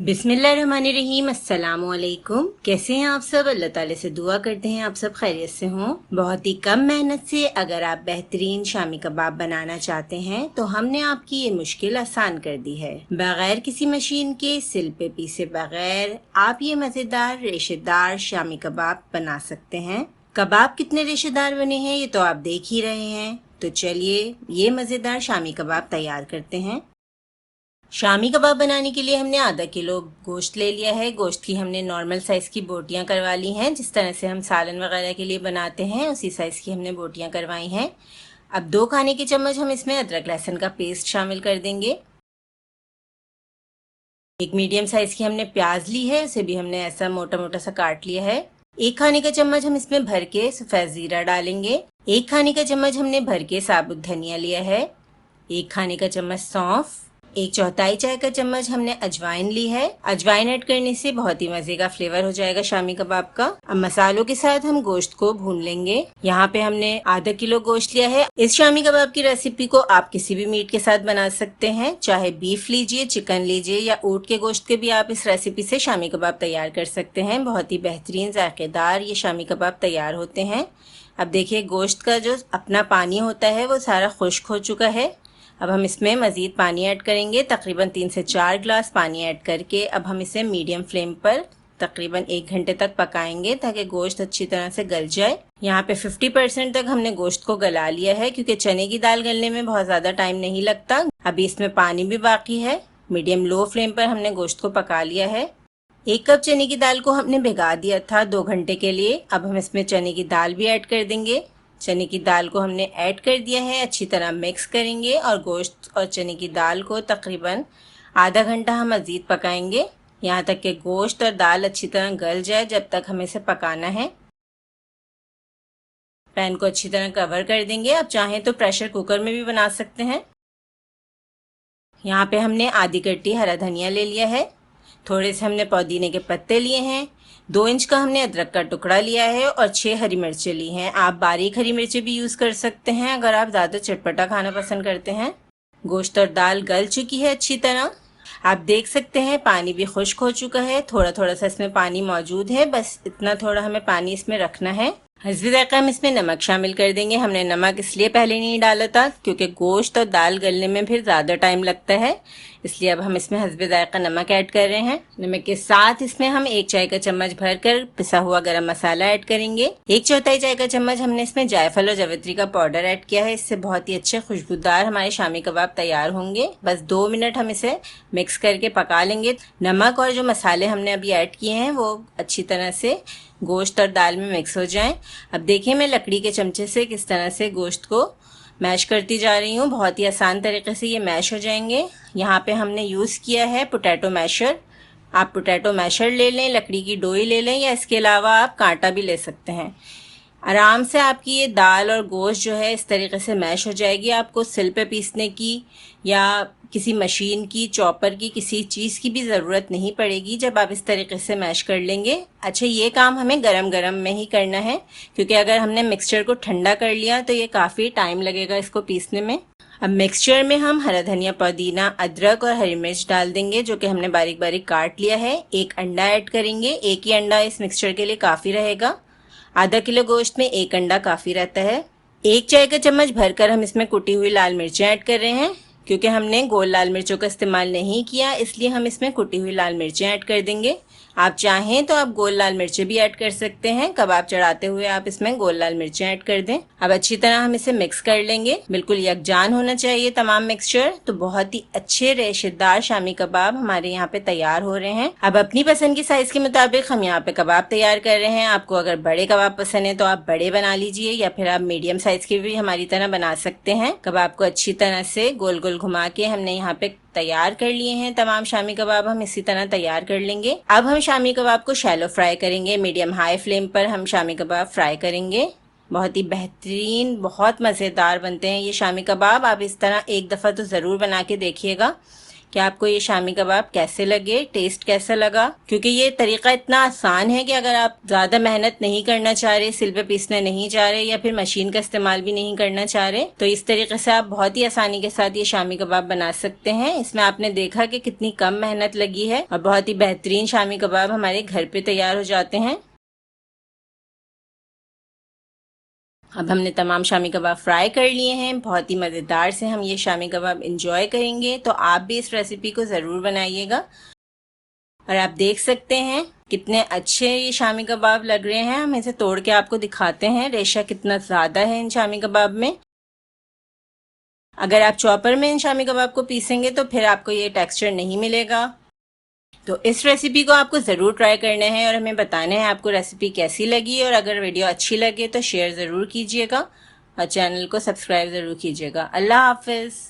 बिस्मिल्लाहिर्रहमानिर्रहीम। अस्सलामुअलैकुम। कैसे हैं आप सब? अल्लाह ताला से दुआ करते हैं आप सब खैरियत से हों। बहुत ही कम मेहनत से अगर आप बेहतरीन शामी कबाब बनाना चाहते हैं तो हमने आपकी ये मुश्किल आसान कर दी है। बगैर किसी मशीन के, सिल पे पीसे बगैर आप ये मज़ेदार रेशेदार शामी कबाब बना सकते हैं। कबाब कितने रेशेदार बने हैं ये तो आप देख ही रहे हैं। तो चलिए ये मज़ेदार शामी कबाब तैयार करते हैं। शामी कबाब बनाने के लिए हमने आधा किलो गोश्त ले लिया है। गोश्त की हमने नॉर्मल साइज़ की बोटियां करवा ली हैं, जिस तरह से हम सालन वगैरह के लिए बनाते हैं उसी साइज़ की हमने बोटियां करवाई हैं। अब 2 खाने के चम्मच हम इसमें अदरक लहसुन का पेस्ट शामिल कर देंगे। एक मीडियम साइज़ की हमने प्याज ली है, उसे भी हमने ऐसा मोटा मोटा सा काट लिया है। 1 खाने का चम्मच हम इसमें भर के सफ़ेद ज़ीरा डालेंगे। 1 खाने का चम्मच हमने भर के साबुत धनिया लिया है। 1 खाने का चम्मच सौंफ। 1/4 चाय का चम्मच हमने अजवाइन ली है। अजवाइन ऐड करने से बहुत ही मजे का फ्लेवर हो जाएगा शामी कबाब का। अब मसालों के साथ हम गोश्त को भून लेंगे। यहाँ पे हमने आधा किलो गोश्त लिया है। इस शामी कबाब की रेसिपी को आप किसी भी मीट के साथ बना सकते हैं, चाहे बीफ लीजिए, चिकन लीजिए या ऊँट के गोश्त के भी आप इस रेसिपी से शामी कबाब तैयार कर सकते हैं। बहुत ही बेहतरीन जायकेदार ये शामी कबाब तैयार होते हैं। अब देखिए गोश्त का जो अपना पानी होता है वो सारा खुश्क हो चुका है। अब हम इसमें मज़ीद पानी ऐड करेंगे, तकरीबन 3 से 4 ग्लास पानी ऐड करके अब हम इसे मीडियम फ्लेम पर तकरीबन 1 घंटे तक पकाएंगे ताकि गोश्त अच्छी तरह से गल जाए। यहाँ पे 50% तक हमने गोश्त को गला लिया है, क्योंकि चने की दाल गलने में बहुत ज़्यादा टाइम नहीं लगता। अभी इसमें पानी भी बाकी है। मीडियम लो फ्लेम पर हमने गोश्त को पका लिया है। 1 कप चने की दाल को हमने भिगा दिया था 2 घंटे के लिए। अब हम इसमें चने की दाल भी ऐड कर देंगे। चने की दाल को हमने ऐड कर दिया है, अच्छी तरह मिक्स करेंगे और गोश्त और चने की दाल को तकरीबन आधा घंटा हम मज़ीद पकाएंगे, यहाँ तक कि गोश्त और दाल अच्छी तरह गल जाए। जब तक हमें इसे पकाना है। पैन को अच्छी तरह कवर कर देंगे। आप चाहें तो प्रेशर कुकर में भी बना सकते हैं। यहाँ पे हमने आधी कट्टी हरा धनिया ले लिया है। थोड़े से हमने पुदीने के पत्ते लिए हैं। 2 इंच का हमने अदरक का टुकड़ा लिया है और 6 हरी मिर्चें ली हैं। आप बारीक हरी मिर्चें भी यूज़ कर सकते हैं अगर आप ज़्यादा चटपटा खाना पसंद करते हैं। गोश्त और दाल गल चुकी है अच्छी तरह। आप देख सकते हैं पानी भी खुश्क हो चुका है। थोड़ा थोड़ा सा इसमें पानी मौजूद है, बस इतना थोड़ा हमें पानी इसमें रखना है। हस्बे ज़ायक़ा हम इसमें नमक शामिल कर देंगे। हमने नमक इसलिए पहले नहीं डाला था क्योंकि गोश्त और दाल गलने में फिर ज़्यादा टाइम लगता है, इसलिए अब हम इसमें हस्बे ज़ायक़ा नमक ऐड कर रहे हैं। नमक के साथ इसमें हम 1 चाय का चम्मच भरकर पिसा हुआ गरम मसाला ऐड करेंगे। 1/4 चाय का चम्मच हमने इसमें जायफल और जावित्री का पाउडर ऐड किया है। इससे बहुत ही अच्छे खुशबूदार हमारे शामी कबाब तैयार होंगे। बस 2 मिनट हम इसे मिक्स करके पका लेंगे। नमक और जो मसाले हमने अभी ऐड किए हैं वो अच्छी तरह से गोश्त और दाल में मिक्स हो जाएं। अब देखिए मैं लकड़ी के चमचे से किस तरह से गोश्त को मैश करती जा रही हूँ। बहुत ही आसान तरीके से ये मैश हो जाएंगे। यहाँ पे हमने यूज़ किया है पोटैटो मैशर। आप पोटैटो मैशर ले लें, लकड़ी की डोई ले लें या इसके अलावा आप कांटा भी ले सकते हैं। आराम से आपकी ये दाल और गोश्त जो है इस तरीके से मैश हो जाएगी। आपको सिल पे पीसने की या किसी मशीन की, चॉपर की, किसी चीज़ की भी ज़रूरत नहीं पड़ेगी जब आप इस तरीके से मैश कर लेंगे। अच्छा, ये काम हमें गरम गरम में ही करना है, क्योंकि अगर हमने मिक्सचर को ठंडा कर लिया तो ये काफ़ी टाइम लगेगा इसको पीसने में। अब मिक्सचर में हम हरा धनिया, पुदीना, अदरक और हरी मिर्च डाल देंगे, जो कि हमने बारीक बारीक काट लिया है। 1 अंडा ऐड करेंगे। 1 ही अंडा इस मिक्सचर के लिए काफ़ी रहेगा। आधा किलो गोश्त में 1 अंडा काफ़ी रहता है। 1 चाय का चम्मच भरकर हम इसमें कुटी हुई लाल मिर्चें ऐड कर रहे हैं। क्योंकि हमने गोल लाल मिर्चों का इस्तेमाल नहीं किया, इसलिए हम इसमें कुटी हुई लाल मिर्चें ऐड कर देंगे। आप चाहें तो आप गोल लाल मिर्चें भी ऐड कर सकते हैं। कबाब चढ़ाते हुए आप इसमें गोल लाल मिर्चें ऐड कर दें। अब अच्छी तरह हम इसे मिक्स कर लेंगे। बिल्कुल यकजान होना चाहिए तमाम मिक्सचर। तो बहुत ही अच्छे रेशेदार शामी कबाब हमारे यहाँ पे तैयार हो रहे हैं। अब अपनी पसंद की साइज के मुताबिक हम यहाँ पे कबाब तैयार कर रहे हैं। आपको अगर बड़े कबाब पसंद है तो आप बड़े बना लीजिए, या फिर आप मीडियम साइज के भी हमारी तरह बना सकते हैं। कबाब को अच्छी तरह से गोल गोल घुमा के हमने यहाँ पे तैयार कर लिए हैं। तमाम शामी कबाब हम इसी तरह तैयार कर लेंगे। अब हम शामी कबाब को शैलो फ्राई करेंगे। मीडियम हाई फ्लेम पर हम शामी कबाब फ्राई करेंगे। बहुत ही बेहतरीन, बहुत मज़ेदार बनते हैं ये शामी कबाब। आप इस तरह एक दफ़ा तो ज़रूर बना के देखिएगा। कि आपको ये शामी कबाब कैसे लगे, टेस्ट कैसा लगा। क्योंकि ये तरीका इतना आसान है कि अगर आप ज़्यादा मेहनत नहीं करना चाह रहे, सिल पे पीसने नहीं चाह रहे या फिर मशीन का इस्तेमाल भी नहीं करना चाह रहे, तो इस तरीके से आप बहुत ही आसानी के साथ ये शामी कबाब बना सकते हैं। इसमें आपने देखा कि कितनी कम मेहनत लगी है और बहुत ही बेहतरीन शामी कबाब हमारे घर पे तैयार हो जाते हैं। अब हमने तमाम शामी कबाब फ्राई कर लिए हैं। बहुत ही मज़ेदार से हम ये शामी कबाब इंजॉय करेंगे, तो आप भी इस रेसिपी को ज़रूर बनाइएगा। और आप देख सकते हैं कितने अच्छे ये शामी कबाब लग रहे हैं। हम इसे तोड़ के आपको दिखाते हैं, रेशा कितना ज़्यादा है इन शामी कबाब में। अगर आप चॉपर में इन शामी कबाब को पीसेंगे तो फिर आपको ये टेक्सचर नहीं मिलेगा। तो इस रेसिपी को आपको ज़रूर ट्राई करना है और हमें बताना है आपको रेसिपी कैसी लगी। और अगर वीडियो अच्छी लगे तो शेयर ज़रूर कीजिएगा और चैनल को सब्सक्राइब ज़रूर कीजिएगा। अल्लाह हाफिज़।